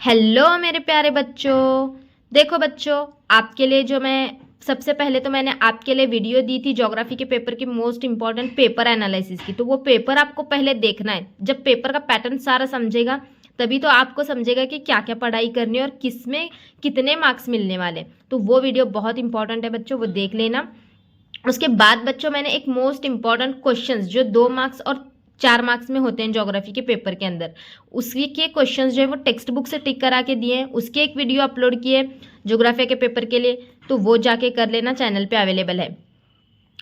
Hello मेरे प्यारे बच्चों। देखो बच्चों, आपके लिए जो मैं सबसे पहले तो मैंने आपके लिए वीडियो दी थी ज्योग्राफी के पेपर की मोस्ट इंपॉर्टेंट पेपर एनालिसिस की। तो वो पेपर आपको पहले देखना है। जब पेपर का पैटर्न सारा समझेगा तभी तो आपको समझेगा कि क्या क्या पढ़ाई करनी है और किस में कितने मार्क्स मिलने वाले। तो वो वीडियो बहुत इंपॉर्टेंट है बच्चों, वो देख लेना। उसके बाद बच्चों मैंने एक मोस्ट इंपॉर्टेंट क्वेश्चंस जो 2 मार्क्स और 4 मार्क्स में होते हैं ज्योग्राफी के पेपर के अंदर, उसी के क्वेश्चंस जो है वो टेक्स्ट बुक से टिक करा के दिए हैं। उसके एक वीडियो अपलोड किए ज्योग्राफी के पेपर के लिए, तो वो जाके कर लेना, चैनल पे अवेलेबल है।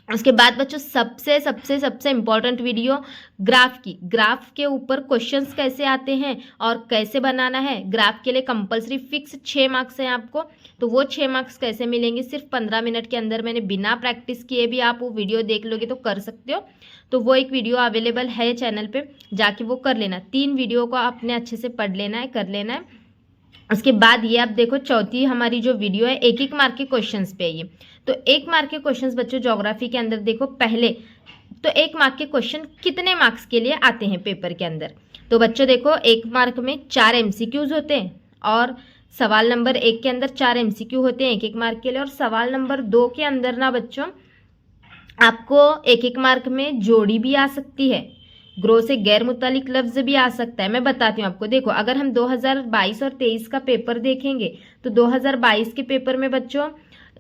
उसके बाद बच्चों सबसे सबसे सबसे इंपॉर्टेंट वीडियो ग्राफ की। ग्राफ के ऊपर क्वेश्चंस कैसे आते हैं और कैसे बनाना है। ग्राफ के लिए कंपलसरी फिक्स 6 मार्क्स हैं आपको। तो वो 6 मार्क्स कैसे मिलेंगे, सिर्फ 15 मिनट के अंदर मैंने बिना प्रैक्टिस किए भी आप वो वीडियो देख लोगे तो कर सकते हो। तो वो एक वीडियो अवेलेबल है चैनल पे, जाके वो कर लेना। 3 वीडियो को आपने अच्छे से पढ़ लेना है, कर लेना है। उसके बाद ये आप देखो चौथी हमारी जो वीडियो है 1-1 मार्क के क्वेश्चंस पे है ये। तो 1 मार्क के क्वेश्चंस बच्चों ज्योग्राफी के अंदर देखो पहले तो 1 मार्क के क्वेश्चन कितने मार्क्स के लिए आते हैं पेपर के अंदर। तो बच्चों देखो 1 मार्क में 4 एमसीक्यूज होते हैं और सवाल नंबर 1 के अंदर 4 एमसीक्यू होते हैं 1-1 मार्क के लिए। और सवाल नंबर 2 के अंदर ना बच्चों आपको 1-1 मार्क में जोड़ी भी आ सकती है, ग्रो से गैर मुतालिक लफ्ज भी आ सकता है। मैं बताती हूँ आपको। देखो अगर हम 2022 और 23 का पेपर देखेंगे तो 2022 के पेपर में बच्चों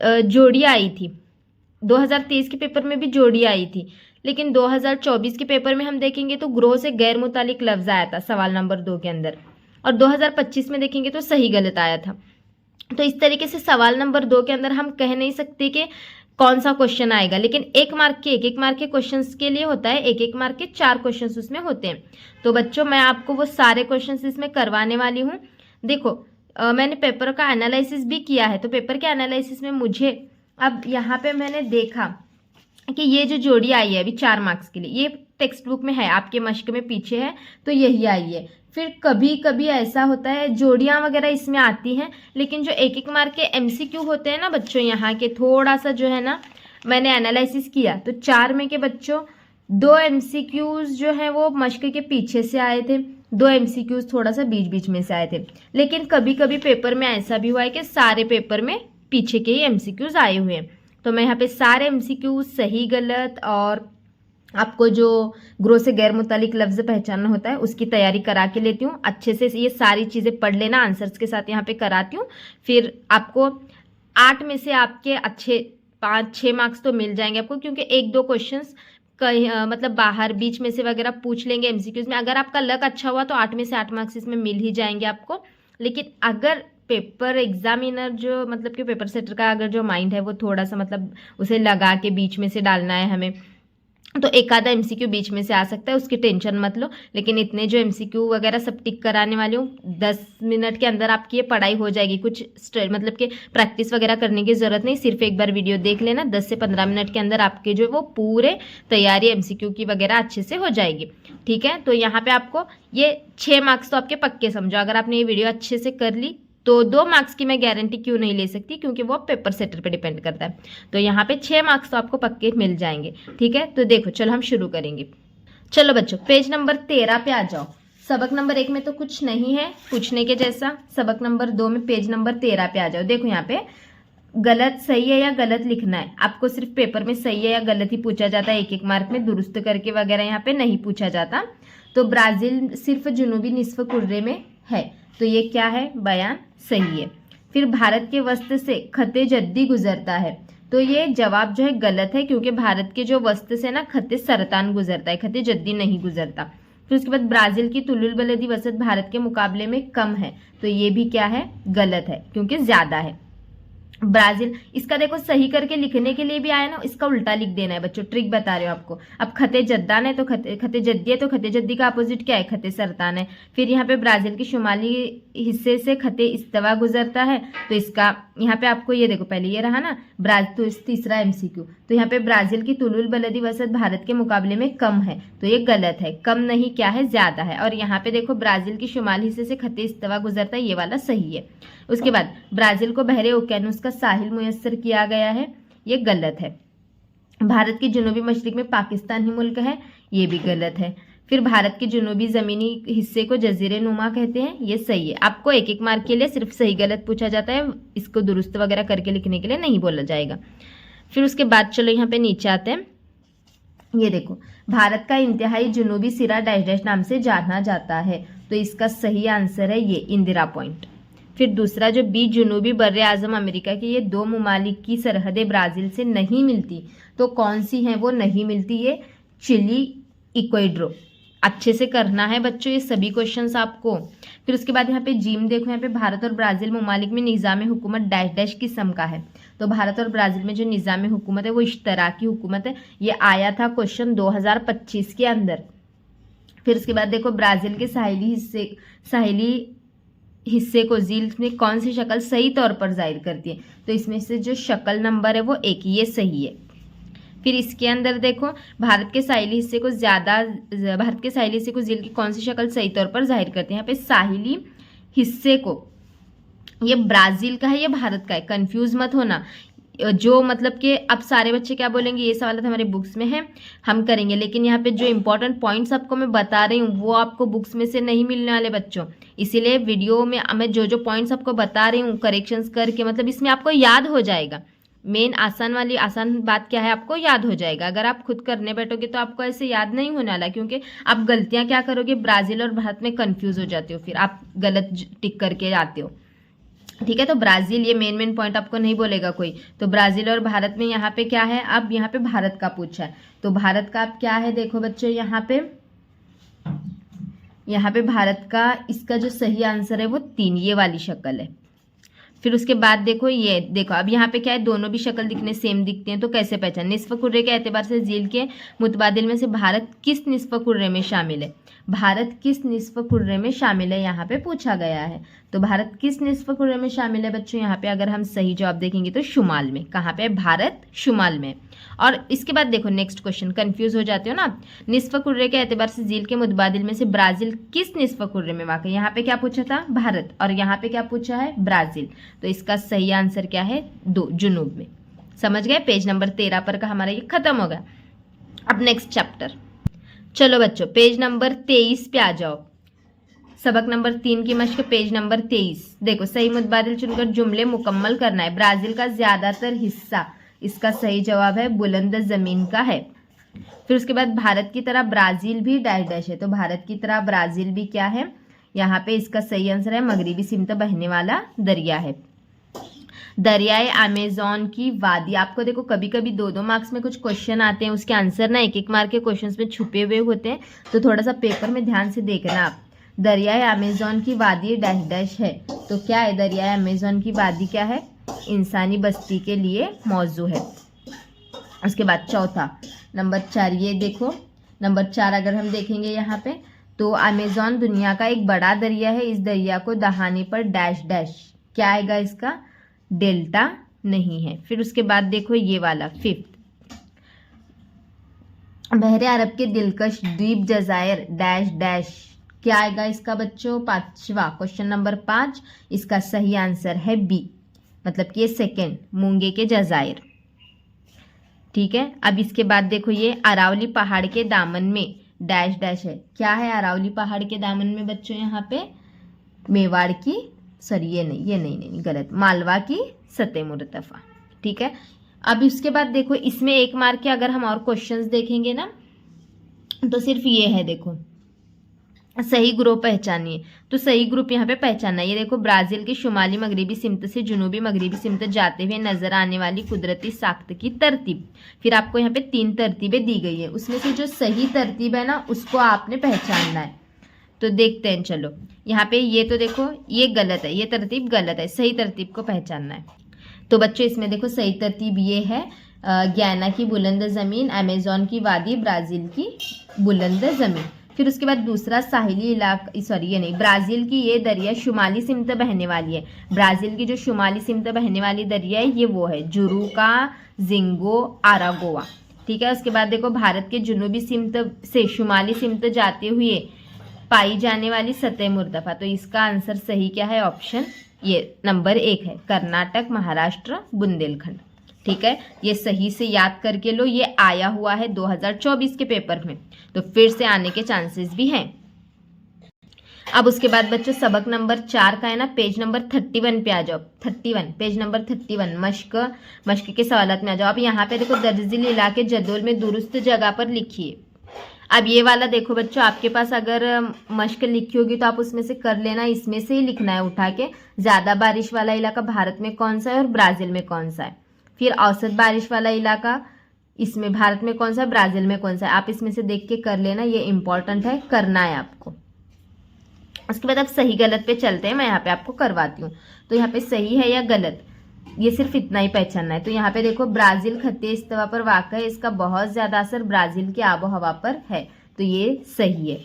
जोड़ी आई थी, 2023 के पेपर में भी जोड़ी आई थी। लेकिन 2024 के पेपर में हम देखेंगे तो ग्रो से गैर मुतालिक लफ्ज आया था सवाल नंबर 2 के अंदर। और 2025 में देखेंगे तो सही गलत आया था। तो इस तरीके से सवाल नंबर 2 के अंदर हम कह नहीं सकते कि कौन सा क्वेश्चन आएगा। लेकिन 1 मार्क के क्वेश्चंस के लिए होता है 1-1 मार्क के 4 क्वेश्चंस उसमें होते हैं। तो बच्चों मैं आपको वो सारे क्वेश्चंस इसमें करवाने वाली हूँ। देखो मैंने पेपर का एनालिसिस भी किया है। तो पेपर के एनालिसिस में मुझे अब यहाँ पे मैंने देखा कि ये जो जोड़ी आई है अभी 4 मार्क्स के लिए, ये टेक्स्ट बुक में है, आपके मश्क में पीछे है, तो यही आई है। फिर कभी कभी ऐसा होता है जोड़ियां वगैरह इसमें आती हैं, लेकिन जो 1-1 मार्क के एमसीक्यू होते हैं ना बच्चों, यहाँ के थोड़ा सा जो है ना मैंने एनालिसिस किया तो 4 में के बच्चों 2 एमसीक्यूज जो है वो मश्क के पीछे से आए थे, 2 एमसीक्यूज थोड़ा सा बीच बीच में से आए थे। लेकिन कभी कभी पेपर में ऐसा भी हुआ है कि सारे पेपर में पीछे के ही एमसीक्यूज आए हुए हैं। तो मैं यहाँ पे सारे एमसीक्यू सही गलत और आपको जो ग्रो से गैर मुतालिक लफ्ज पहचानना होता है उसकी तैयारी करा के लेती हूँ। अच्छे से ये सारी चीज़ें पढ़ लेना, आंसर्स के साथ यहाँ पे कराती हूँ। फिर आपको 8 में से आपके अच्छे 5-6 मार्क्स तो मिल जाएंगे आपको, क्योंकि 1-2 क्वेश्चंस कहीं मतलब बाहर बीच में से वगैरह पूछ लेंगे एमसीक्यूज में। अगर आपका लक अच्छा हुआ तो 8 में से 8 मार्क्स इसमें मिल ही जाएंगे आपको। लेकिन अगर पेपर एग्जामिनर जो मतलब कि पेपर सेटर का अगर जो माइंड है वो थोड़ा सा मतलब उसे लगा के बीच में से डालना है हमें, तो एक आधा एमसीक्यू बीच में से आ सकता है, उसकी टेंशन मत लो। लेकिन इतने जो एमसीक्यू वगैरह सब टिक कराने वाली हूँ, 10 मिनट के अंदर आपकी ये पढ़ाई हो जाएगी। कुछ मतलब कि प्रैक्टिस वगैरह करने की ज़रूरत नहीं, सिर्फ एक बार वीडियो देख लेना, 10 से 15 मिनट के अंदर आपके जो वो पूरे तैयारी एमसीक्यू की वगैरह अच्छे से हो जाएगी। ठीक है, तो यहाँ पे आपको ये 6 मार्क्स तो आपके पक्के समझो। अगर आपने ये वीडियो अच्छे से कर ली तो 2 मार्क्स की मैं गारंटी क्यों नहीं ले सकती, क्योंकि वो पेपर सेटर पे डिपेंड करता है। तो यहाँ पे 6 मार्क्स तो आपको पक्के मिल जाएंगे। ठीक है, तो देखो चलो हम शुरू करेंगे। चलो बच्चों पेज नंबर 13 पे आ जाओ। सबक नंबर 1 में तो कुछ नहीं है पूछने के जैसा। सबक नंबर 2 में पेज नंबर 13 पे आ जाओ। देखो यहाँ पे गलत सही है या गलत लिखना है आपको। सिर्फ पेपर में सही है या गलत ही पूछा जाता है, 1-1 मार्क में दुरुस्त करके वगैरह यहाँ पे नहीं पूछा जाता। तो ब्राजील सिर्फ जुनूबी निस्फ कुर्रे में है, तो ये क्या है, बयान सही है। फिर भारत के वस्त से खते जद्दी गुजरता है, तो ये जवाब जो है गलत है, क्योंकि भारत के जो वस्त से ना खते सरतान गुजरता है, खते जद्दी नहीं गुजरता। फिर उसके बाद ब्राजील की तुलुल बलदी वसत भारत के मुकाबले में कम है, तो ये भी क्या है, गलत है, क्योंकि ज्यादा है। ब्राजील इसका देखो सही करके लिखने के लिए भी आया ना, इसका उल्टा लिख देना है बच्चों, ट्रिक बता रहे हो आपको। अब खते जद्दान है तो खते जद्दी है, तो खते जद्दी का अपोजिट क्या है, खते सरतान है। फिर यहाँ पे ब्राजील के शुमाली हिस्से से खते इस्तवा गुजरता है, तो इसका यहाँ पे आपको ये देखो पहले ये रहा ना तो तीसरा एमसीक्यू, तो यहाँ पे ब्राजील की तुलुल बलदी वसत भारत के मुकाबले में कम है, तो ये गलत है, कम नहीं क्या है, ज्यादा है। और यहाँ पे देखो ब्राजील की शुमाली हिस्से से खते इस्तवा गुजरता है, ये वाला सही है। उसके बाद ब्राजील को बहरे ओकेयानूस का साहिल मुयस्सर किया गया है, ये गलत है। भारत के जुनूबी मशरिक में पाकिस्तान ही मुल्क है, ये भी गलत है। फिर भारत के जुनूबी ज़मीनी हिस्से को जजीरे नुमा कहते हैं, ये सही है। आपको एक एक मार्क के लिए सिर्फ सही गलत पूछा जाता है, इसको दुरुस्त वगैरह करके लिखने के लिए नहीं बोला जाएगा। फिर उसके बाद चलो यहाँ पे नीचे आते हैं। ये देखो, भारत का इंतहाई जुनूबी सिरा डैश डैश नाम से जाना जाता है, तो इसका सही आंसर है ये इंदिरा पॉइंट। फिर दूसरा जो बी, जुनूबी बर्रे आजम अमेरिका के ये दो ममालिक की सरहदें ब्राज़ील से नहीं मिलती, तो कौन सी हैं वो नहीं मिलती? ये चिली, इक्वाडोर। अच्छे से करना है बच्चों ये सभी क्वेश्चंस आपको। फिर उसके बाद यहाँ पे जीम देखो, यहाँ पे भारत और ब्राज़ील ममालिक में निज़ाम हुकूमत डैश डैश किस्म का है, तो भारत और ब्राज़ील में जो निज़ाम हुकूमत है वो इश्तराकी हुकूमत है। ये आया था क्वेश्चन 2025 के अंदर। फिर उसके बाद देखो, ब्राज़ील के साहिली हिस्से को झील में कौन सी शक्ल सही तौर पर जाहिर करती है? तो इसमें से जो शक्ल नंबर है वो एक, ये सही है। फिर इसके अंदर देखो, भारत के साहिली हिस्से को झील की कौन सी शक्ल सही तौर पर जाहिर करती है? यहाँ पे साहिली हिस्से को, ये ब्राज़ील का है, ये भारत का है, कंफ्यूज मत होना। जो मतलब कि अब सारे बच्चे क्या बोलेंगे, ये सवाल हमारे बुक्स में है, हम करेंगे, लेकिन यहाँ पे जो इंपॉर्टेंट पॉइंट्स आपको मैं बता रही हूँ वो आपको बुक्स में से नहीं मिलने वाले बच्चों। इसीलिए वीडियो में मैं जो जो पॉइंट्स आपको बता रही हूँ करेक्शंस करके, मतलब इसमें आपको याद हो जाएगा। मेन आसान बात क्या है, आपको याद हो जाएगा। अगर आप खुद करने बैठोगे तो आपको ऐसे याद नहीं होने वाला, क्योंकि आप गलतियाँ क्या करोगे, ब्राज़ील और भारत में कन्फ्यूज़ हो जाते हो, फिर आप गलत टिक करके आते हो। ठीक है, तो ब्राज़ील, ये मेन पॉइंट आपको नहीं बोलेगा कोई, तो ब्राज़ील और भारत में यहाँ पे क्या है? अब यहाँ पे भारत का पूछा है, तो भारत का अब क्या है देखो बच्चों, यहाँ पे भारत का इसका जो सही आंसर है वो 3, ये वाली शक्ल है। फिर उसके बाद देखो, ये देखो, अब यहाँ पे क्या है, दोनों भी शक्ल दिखने सेम दिखती हैं, तो कैसे पहचान? निस्फ कुर्रे के एतबार से झील के मुतबादिल में से भारत किस निस्फ कुर्रे में शामिल है? भारत किस निस्फ कुर्रे में शामिल है, यहाँ पे पूछा गया है। तो भारत किस निस्फ कुर्रे में शामिल है बच्चों? यहाँ पे अगर हम सही जवाब देखेंगे तो शुमाल में। कहाँ पे? भारत शुमाल में। और इसके बाद देखो नेक्स्ट क्वेश्चन, कंफ्यूज हो जाते हो ना, निस्फ कुर्रे के एतबार से झील के मुतबादिल में से ब्राज़ील किस निस्फ कुर्रे में वाक़ है? यहाँ पे क्या पूछा था? भारत, और यहाँ पे क्या पूछा है? ब्राज़ील। तो इसका सही आंसर क्या है? 2, जुनूब में। समझ गए? पेज नंबर 13 पर का हमारा ये खत्म हो गया। अब नेक्स्ट चैप्टर, चलो बच्चों पेज नंबर 23 पे आ जाओ। सबक नंबर 3 की मश्क, पेज नंबर 23। देखो, सही मुतबादिल चुनकर जुमले मुकम्मल करना है। ब्राज़ील का ज़्यादातर हिस्सा, इसका सही जवाब है बुलंद ज़मीन का है। फिर उसके बाद भारत की तरह ब्राज़ील भी डैश डैश है, तो भारत की तरह ब्राज़ील भी क्या है? यहाँ पे इसका सही आंसर है मगरिबी सिमत बहने वाला दरिया है। दरियाए अमेज़न की वादी, आपको देखो कभी कभी 2-2 मार्क्स में कुछ क्वेश्चन आते हैं, उसके आंसर ना 1-1 मार्क के क्वेश्चंस में छुपे हुए होते हैं, तो थोड़ा सा पेपर में ध्यान से देखना आप। दरियाए अमेज़न की वादी डैश डैश है, तो क्या है? दरियाए अमेज़न की वादी क्या है? इंसानी बस्ती के लिए मौजू है। उसके बाद चौथा, नंबर 4, ये देखो नंबर 4 अगर हम देखेंगे यहाँ पे, तो अमेज़न दुनिया का एक बड़ा दरिया है, इस दरिया को दहाने पर डैश डैश, क्या आएगा इसका? डेल्टा नहीं है। फिर उसके बाद देखो ये वाला 5th, बहरे अरब के दिलकश द्वीप जजायर डैश डैश, क्या आएगा इसका बच्चों? 5वां क्वेश्चन नंबर 5, इसका सही आंसर है बी, मतलब कि ये 2nd, मूंगे के जजायर। ठीक है, अब इसके बाद देखो, ये अरावली पहाड़ के दामन में डैश डैश है, क्या है अरावली पहाड़ के दामन में बच्चों? यहाँ पे मेवाड़ की, सॉरी ये नहीं गलत, मालवा की सतह मुर्तफा। ठीक है, अब इसके बाद देखो, इसमें 1 मार्क के अगर हम और क्वेश्चंस देखेंगे ना, तो सिर्फ ये है, देखो सही ग्रुप पहचानिए, तो सही ग्रुप यहाँ पे पहचानना। ये देखो, ब्राज़ील के शुमाली मगरिबी सिमत से जुनूबी मगरिबी सिमत जाते हुए नजर आने वाली कुदरती साख्त की तरतीब। फिर आपको यहाँ पे 3 तरतीबें दी गई है, उसमें से जो सही तरतीब है ना उसको आपने पहचानना है। तो देखते हैं, चलो यहाँ पे ये तो देखो ये गलत है, ये तरतीब गलत है, सही तरतीब को पहचानना है। तो बच्चों इसमें देखो सही तरतीब ये है, गयाना की बुलंद ज़मीन, अमेज़न की वादी, ब्राज़ील की बुलंद ज़मीन। फिर उसके बाद दूसरा साहिली इलाका, सॉरी ये नहीं, ब्राज़ील की ये दरिया शुमाली सिमत बहने वाली है। ब्राज़ील की जो शुमाली सिमत बहने वाली दरिया है ये वो है जुरुका, जिंगो, आरागोआ। ठीक है, उसके बाद देखो, भारत के जुनूबी सिमत से शुमाली सिमत जाते हुए पाई जाने वाली सतह मुर्तफा, तो इसका आंसर सही क्या है? ऑप्शन ये नंबर 1 है, कर्नाटक, महाराष्ट्र, बुंदेलखंड। ठीक है, ये सही से याद करके लो, ये आया हुआ है 2024 के पेपर में, तो फिर से आने के चांसेस भी हैं। अब उसके बाद बच्चों सबक नंबर 4 का है ना, पेज नंबर 31 पे आ जाओ। 31 पेज नंबर 31 मश्क के सवालात में आ जाओ। अब यहाँ पे देखो दर्जिल इलाके जदोल में दुरुस्त जगह पर लिखिए। अब ये वाला देखो बच्चों, आपके पास अगर मश्क लिखी होगी तो आप उसमें से कर लेना, इसमें से ही लिखना है उठा के। ज्यादा बारिश वाला इलाका भारत में कौन सा है और ब्राजील में कौन सा है। फिर औसत बारिश वाला इलाका इसमें भारत में कौन सा है, ब्राजील में कौन सा है, आप इसमें से देख के कर लेना, ये इंपॉर्टेंट है, करना है आपको। उसके बाद अब सही गलत पे चलते हैं, मैं यहाँ पे आपको करवाती हूँ। तो यहाँ पे सही है या गलत, ये सिर्फ इतना ही पहचानना है। तो यहाँ पे देखो ब्राजील खत्ते इस्तवा पर वाक़ा है, इसका बहुत ज़्यादा असर ब्राज़ील की आबो हवा पर है, तो ये सही है।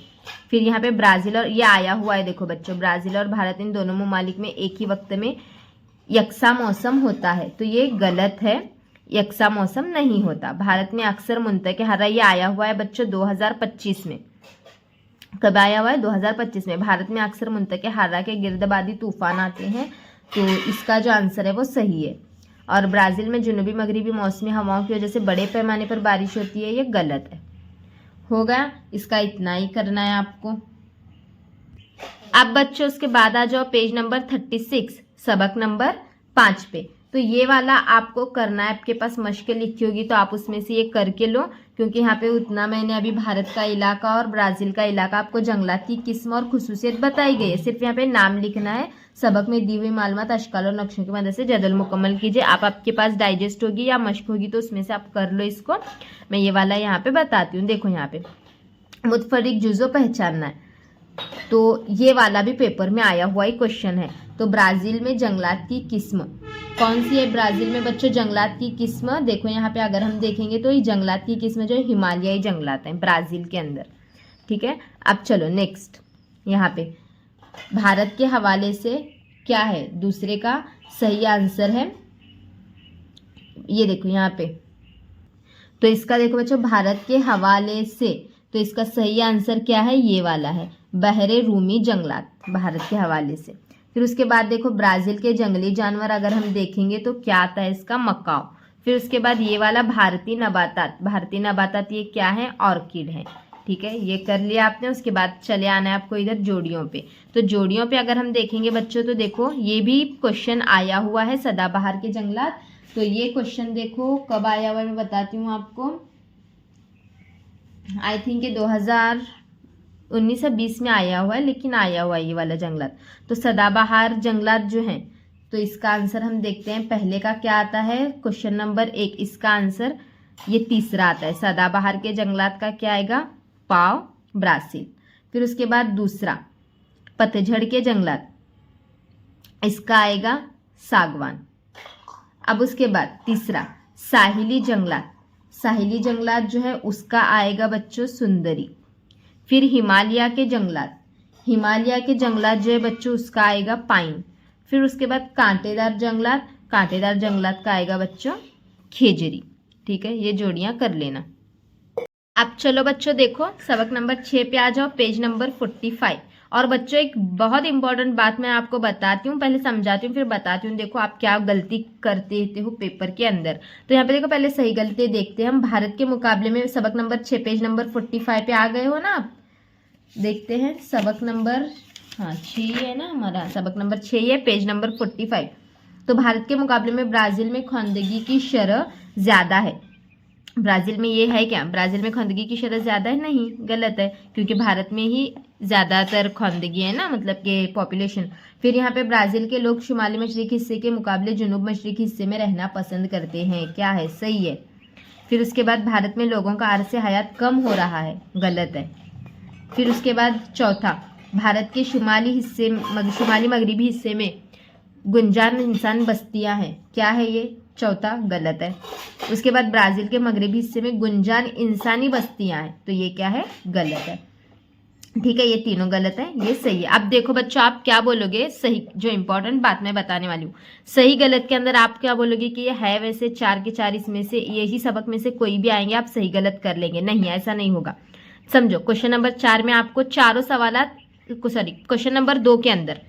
फिर यहाँ पे ब्राज़ील और ये आया हुआ है, देखो बच्चों, ब्राज़ील और भारत इन दोनों ममालिक में एक ही वक्त में यकसा मौसम होता है, तो ये गलत है, यकसा मौसम नहीं होता। भारत में अक्सर मुंतके हर्रा, ये आया हुआ है बच्चों 2025 में। कब आया हुआ है, 2025 में। भारत में अक्सर मुंतके हर्रा के गिर्दबादी तूफान आते हैं, तो इसका जो आंसर है वो सही है। और ब्राज़ील में जुनूबी मगरिबी मौसमी हवाओं की वजह से बड़े पैमाने पर बारिश होती है, ये गलत है। हो गया, इसका इतना ही करना है आपको। अब बच्चों उसके बाद आ जाओ पेज नंबर 36 सबक नंबर 5 पे। तो ये वाला आपको करना है, आपके पास मश्क लिखी होगी तो आप उसमें से ये करके लो, क्योंकि यहाँ पे उतना मैंने अभी भारत का इलाका और ब्राज़ील का इलाका आपको जंगलात की किस्म और खुसूसियत बताई गई है, सिर्फ यहाँ पे नाम लिखना है। सबक में दी हुई मालूमात अशकाल और नक्शों की मदद से जदल मुकम्मल कीजिए। आप आपके पास डाइजेस्ट होगी या मश्क होगी तो उसमें से आप कर लो इसको। मैं ये वाला यहाँ पे बताती हूँ। देखो यहाँ पे मुतफरिक जुज़ो पहचानना है, तो ये वाला भी पेपर में आया हुआ ही क्वेश्चन है। तो ब्राज़ील में जंगलात की किस्म कौन सी है, ब्राज़ील में बच्चों जंगलात की किस्म, देखो यहाँ पे अगर हम देखेंगे तो ये जंगलात की किस्म जो हिमालयाई जंगलात हैं ब्राज़ील के अंदर, ठीक है। अब चलो नेक्स्ट, यहाँ पे भारत के हवाले से क्या है, दूसरे का सही आंसर है, ये देखो यहाँ पे। तो इसका देखो बच्चों भारत के हवाले से, तो इसका सही आंसर क्या है, ये वाला है, बहरे रूमी जंगलात, भारत के हवाले से। फिर उसके बाद देखो ब्राज़ील के जंगली जानवर अगर हम देखेंगे तो क्या आता है, इसका मकाओ। फिर उसके बाद ये वाला भारतीय नबातात, भारतीय नबातात ये क्या है, ऑर्किड है, ठीक है, ये कर लिया आपने। उसके बाद चले आना है आपको इधर जोड़ियों पे। तो जोड़ियों पे अगर हम देखेंगे बच्चों तो देखो ये भी क्वेश्चन आया हुआ है, सदाबहार के जंगलात। तो ये क्वेश्चन देखो कब आया हुआ है, मैं बताती हूँ आपको, आई थिंक 2019-20 में आया हुआ है, लेकिन आया हुआ है ये वाला जंगलात। तो सदाबहार जंगलात जो हैं, तो इसका आंसर हम देखते हैं। पहले का क्या आता है, क्वेश्चन नंबर 1, इसका आंसर ये तीसरा आता है। सदाबहार के जंगलात का क्या आएगा, पाव, ब्राज़ील। फिर उसके बाद दूसरा पतझड़ के जंगलात, इसका आएगा सागवान। अब उसके बाद तीसरा साहिली जंगलात, साहिली जंगलात जो है उसका आएगा बच्चों सुंदरी। फिर हिमालय के जंगलात, हिमालय के जंगलात जो है बच्चों उसका आएगा पाइन। फिर उसके बाद कांटेदार जंगलात, कांटेदार जंगलात का आएगा बच्चों खेजरी, ठीक है, ये जोड़ियां कर लेना। अब चलो बच्चों देखो सबक नंबर 6 पे आ जाओ, पेज नंबर 45। और बच्चों एक बहुत इंपॉर्टेंट बात मैं आपको बताती हूँ, पहले समझाती हूँ फिर बताती हूँ। देखो आप क्या गलती करते हो पेपर के अंदर। तो यहाँ पे देखो पहले सही गलती देखते हैं हम। भारत के मुकाबले में सबक नंबर 6 पेज नंबर 45 पे आ गए हो ना आप, देखते हैं सबक नंबर 6 है ना हमारा, सबक नंबर 6 है, पेज नंबर 45। तो भारत के मुकाबले में ब्राज़ील में खवानदगी की शरह ज़्यादा है। ब्राज़ील में ये है क्या, ब्राज़ील में खवानदगी की शरह ज़्यादा है, नहीं, गलत है, क्योंकि भारत में ही ज़्यादातर खवानदगी है ना, मतलब कि पॉपुलेशन। फिर यहाँ पे ब्राज़ील के लोग शुमाली मशरक़ी हिस्से के मुकाबले जुनूब मशरक़ी हिस्से में रहना पसंद करते हैं, क्या है, सही है। फिर उसके बाद भारत में लोगों का अर्से हयात कम हो रहा है, गलत है। फिर उसके बाद चौथा, भारत के शुमाली मगरिबी हिस्से में गुंजान इंसान बस्तियां हैं, क्या है ये, चौथा गलत है। उसके बाद ब्राज़ील के मगरिबी हिस्से में गुंजान इंसानी बस्तियां हैं, तो ये क्या है, गलत है, ठीक है, ये तीनों गलत है, ये सही है। अब देखो बच्चों आप क्या बोलोगे, सही, जो इंपॉर्टेंट बात मैं बताने वाली हूँ, सही गलत के अंदर आप क्या बोलोगे कि ये है वैसे 4 के 4 इसमें से यही सबक में से कोई भी आएंगे, आप सही गलत कर लेंगे, नहीं ऐसा नहीं होगा। समझो क्वेश्चन नंबर 4 में आपको चारों सवालात, सॉरी क्वेश्चन नंबर 2 के अंदर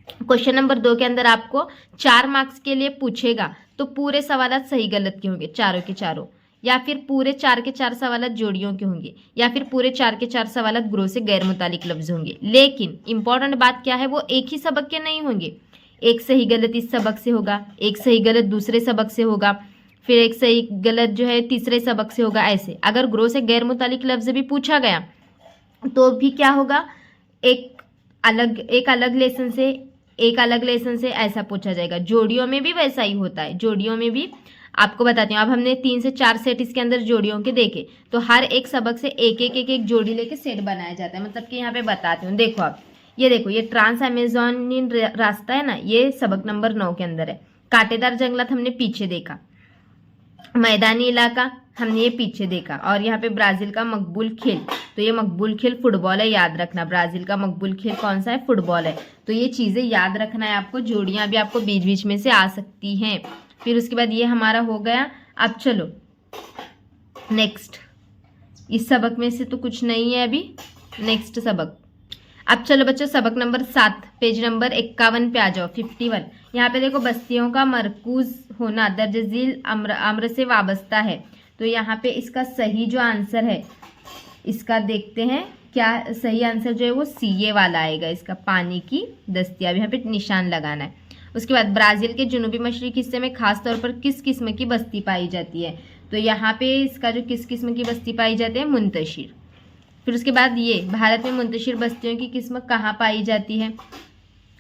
क्वेश्चन नंबर 2 के अंदर आपको 4 मार्क्स के लिए पूछेगा तो पूरे सवाल सही गलत के होंगे, चारों के चारों, या फिर पूरे 4 के 4 सवाल जोड़ियों के होंगे, या फिर पूरे 4 के 4 सवाल ग्रो से गैर मुतालिक लफ्ज होंगे। लेकिन इंपॉर्टेंट बात क्या है, वो एक ही सबक के नहीं होंगे। एक सही गलत इस सबक से होगा, एक सही गलत दूसरे सबक से होगा, फिर एक सही गलत जो है तीसरे सबक से होगा। ऐसे अगर ग्रो से गैर मुतालिक लफ्ज भी पूछा गया तो भी क्या होगा, एक अलग लेसन से ऐसा पूछा जाएगा। जोड़ियों में भी वैसा ही होता है। जोड़ियों में भी आपको बताती हूँ, अब हमने 3 से 4 सेट इसके अंदर जोड़ियों के देखे, तो हर एक सबक से एक जोड़ी लेके सेट बनाया जाता है। मतलब कि यहाँ पे बताती हूँ, देखो आप ये देखो, ये ट्रांस अमेजोनियन रास्ता है ना, ये सबक नंबर 9 के अंदर है। कांटेदार जंगलात हमने पीछे देखा, मैदानी इलाका हमने ये पीछे देखा, और यहाँ पे ब्राजील का मकबूल खेल, तो ये मकबूल खेल फुटबॉल है, याद रखना। ब्राजील का मकबूल खेल कौन सा है, फुटबॉल है। तो ये चीज़ें याद रखना है आपको। जोड़ियाँ भी आपको बीच बीच में से आ सकती हैं। फिर उसके बाद ये हमारा हो गया। अब चलो नेक्स्ट, इस सबक में से तो कुछ नहीं है अभी, नेक्स्ट सबक। अब चलो बच्चों सबक नंबर 7 पेज नंबर 51 पे आ जाओ, 51। यहाँ पे देखो, बस्तियों का मरकूज होना दर्ज झील अम्र से वाबस्ता है। तो यहाँ पे इसका सही जो आंसर है, इसका देखते हैं क्या सही आंसर जो है वो सी ये वाला आएगा, इसका पानी की दस्तियाब, यहाँ पे निशान लगाना है। उसके बाद ब्राज़ील के जुनूबी मशरक़ी हिस्से में खास तौर पर किस किस्म की बस्ती पाई जाती है, तो यहाँ पे इसका जो किस किस्म की बस्ती पाई जाती है, मुंतशिर। फिर उसके बाद ये भारत में मुंतशिर बस्तियों की किस्म कहाँ पाई जाती है,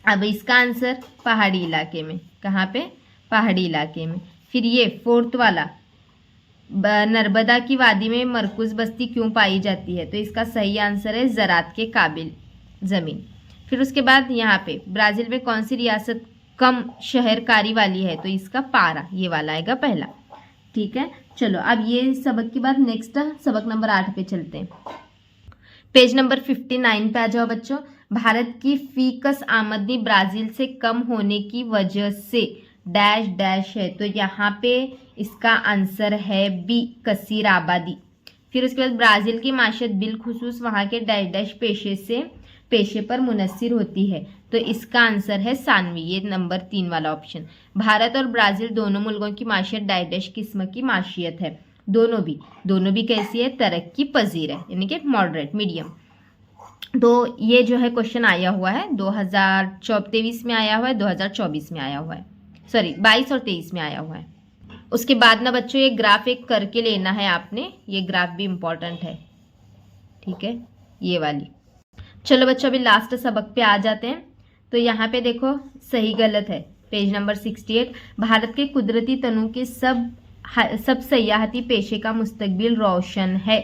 अब इसका आंसर पहाड़ी इलाके में। कहाँ पे, पहाड़ी इलाके में। फिर ये 4th वाला, नर्मदा की वादी में मरकूज बस्ती क्यों पाई जाती है, तो इसका सही आंसर है ज़राअत के काबिल ज़मीन। फिर उसके बाद यहाँ पे ब्राज़ील में कौन सी रियासत कम शहरकारी वाली है, तो इसका पारा ये वाला आएगा पहला। ठीक है, चलो अब ये सबक के बाद नेक्स्ट सबक नंबर 8 पे चलते हैं। पेज नंबर 59 पे आ जाओ बच्चों। भारत की फीकस आमदनी ब्राज़ील से कम होने की वजह से डैश डैश है, तो यहाँ पे इसका आंसर है बी, कसीर आबादी। फिर उसके बाद ब्राज़ील की माशियत बिलखुसूस वहाँ के डैश डैश पेशे पर मुनस्सिर होती है, तो इसका आंसर है सानवी, ये नंबर 3 वाला ऑप्शन। भारत और ब्राज़ील दोनों मुल्कों की माशियत डैश डैश किस्म की माशियत है, दोनों भी कैसी है, तरक्की पजीर है, यानी कि मॉडरेट, मीडियम। तो ये जो है क्वेश्चन आया हुआ है 2023 में आया हुआ है, 2024 में आया हुआ है, सॉरी 22 और 23 में आया हुआ है। उसके बाद ना बच्चों ये ग्राफ एक करके लेना है आपने, ये ग्राफ भी इम्पॉर्टेंट है। ठीक है, ये वाली। चलो बच्चों अभी लास्ट सबक पे आ जाते हैं। तो यहाँ पे देखो सही गलत है, पेज नंबर 68। भारत के कुदरती तनों के सब सयाहती पेशे का मुस्तकबिल रोशन है,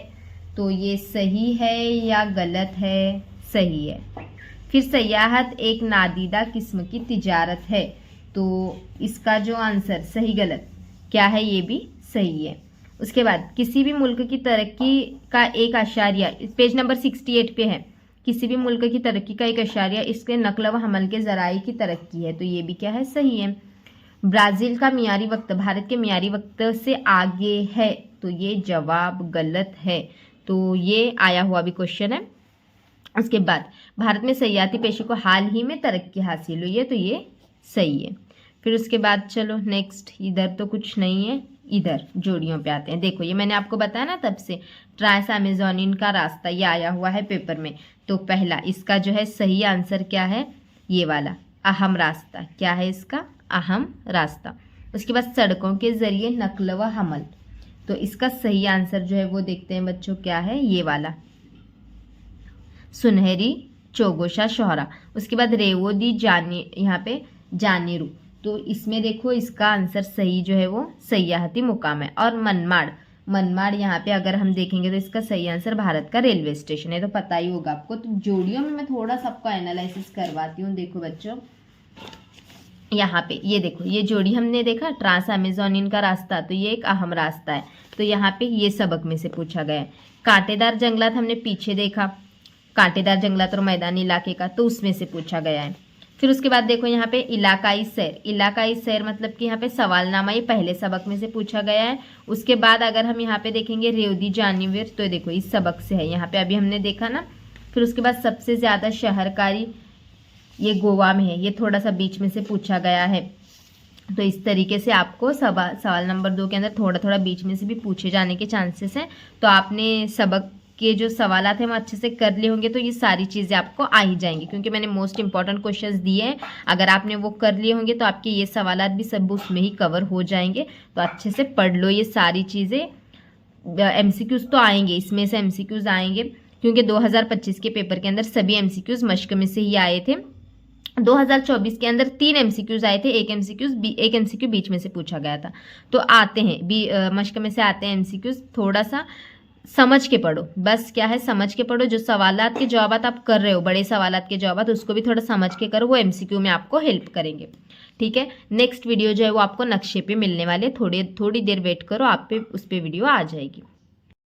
तो ये सही है या गलत है, सही है। फिर सयाहत एक नादीदा किस्म की तिजारत है, तो इसका जो आंसर सही गलत क्या है, ये भी सही है। उसके बाद किसी भी मुल्क की तरक्की का एक आशारिया, पेज नंबर 68 पे है, किसी भी मुल्क की तरक्की का एक आशारिया इसके नकल व हमल के ज़राए की तरक्की है, तो ये भी क्या है, सही है। ब्राज़ील का मियारी वक्त भारत के मियारी वक्त से आगे है, तो ये जवाब गलत है, तो ये आया हुआ भी क्वेश्चन है। उसके बाद भारत में सयाहती पेशे को हाल ही में तरक्की हासिल हुई है, तो ये सही है। फिर उसके बाद चलो नेक्स्ट, इधर तो कुछ नहीं है, इधर जोड़ियों पे आते हैं। देखो ये मैंने आपको बताया ना तब से, ट्रांस अमेजोनियन का रास्ता ये आया हुआ है पेपर में, तो पहला इसका जो है सही आंसर क्या है, ये वाला अहम रास्ता। क्या है इसका, अहम रास्ता। उसके बाद सड़कों के जरिए नकल व हमल, तो इसका सही आंसर जो है वो देखते हैं बच्चों, क्या है, ये वाला सुनहरी चौगोशा शोहरा। उसके बाद रेवो दी जानी, यहाँ पे जानेरू, तो इसमें देखो इसका आंसर सही जो है वो सयाहती मुकाम है। और मनमाड़ यहाँ पे अगर हम देखेंगे तो इसका सही आंसर भारत का रेलवे स्टेशन है, तो पता ही होगा आपको। तो जोड़ियों में मैं थोड़ा सबको एनालिसिस करवाती हूँ। देखो बच्चों यहाँ पे ये देखो, ये जोड़ी हमने देखा ट्रांस अमेजोनियन का रास्ता, तो ये एक अहम रास्ता है, तो यहाँ पे ये सबक में से पूछा गया है। कांटेदार जंगलात हमने पीछे देखा, कांटेदार जंगलात और मैदानी इलाके का, तो उसमें से पूछा गया है। फिर उसके बाद देखो यहाँ पे इलाकाई सैर मतलब कि यहाँ पे सवालनामा, ये पहले सबक में से पूछा गया है। उसके बाद अगर हम यहाँ पे देखेंगे रेवदी जानिवर, तो देखो इस सबक से है, यहाँ पे अभी हमने देखा ना। फिर उसके बाद सबसे ज़्यादा शहरकारी ये गोवा में है, ये थोड़ा सा बीच में से पूछा गया है। तो इस तरीके से आपको सवाल नंबर 2 के अंदर थोड़ा थोड़ा बीच में से भी पूछे जाने के चांसेस हैं। तो आपने सबक के जो सवालात हैं वो अच्छे से कर लिए होंगे, तो ये सारी चीज़ें आपको आ ही जाएंगी, क्योंकि मैंने मोस्ट इंपॉर्टेंट क्वेश्चंस दिए हैं। अगर आपने वो कर लिए होंगे तो आपके ये सवालात भी सब उसमें ही कवर हो जाएंगे। तो अच्छे से पढ़ लो ये सारी चीज़ें। MCQs तो आएंगे, इसमें से MCQs आएंगे, क्योंकि 2025 के पेपर के अंदर सभी MCQs मश्क में से ही आए थे। 2024 के अंदर 3 MCQs आए थे, एक MCQ बीच में से पूछा गया था। तो आते हैं मश्क में से आते हैं MCQs। थोड़ा सा समझ के पढ़ो, बस क्या है, समझ के पढ़ो। जो सवालात के जवाब आप कर रहे हो, बड़े सवालात के जवाब, उसको भी थोड़ा समझ के करो, वो MCQ में आपको हेल्प करेंगे। ठीक है, नेक्स्ट वीडियो जो है वो आपको नक्शे पे मिलने वाले, थोड़ी देर वेट करो, आप पे उस पे वीडियो आ जाएगी।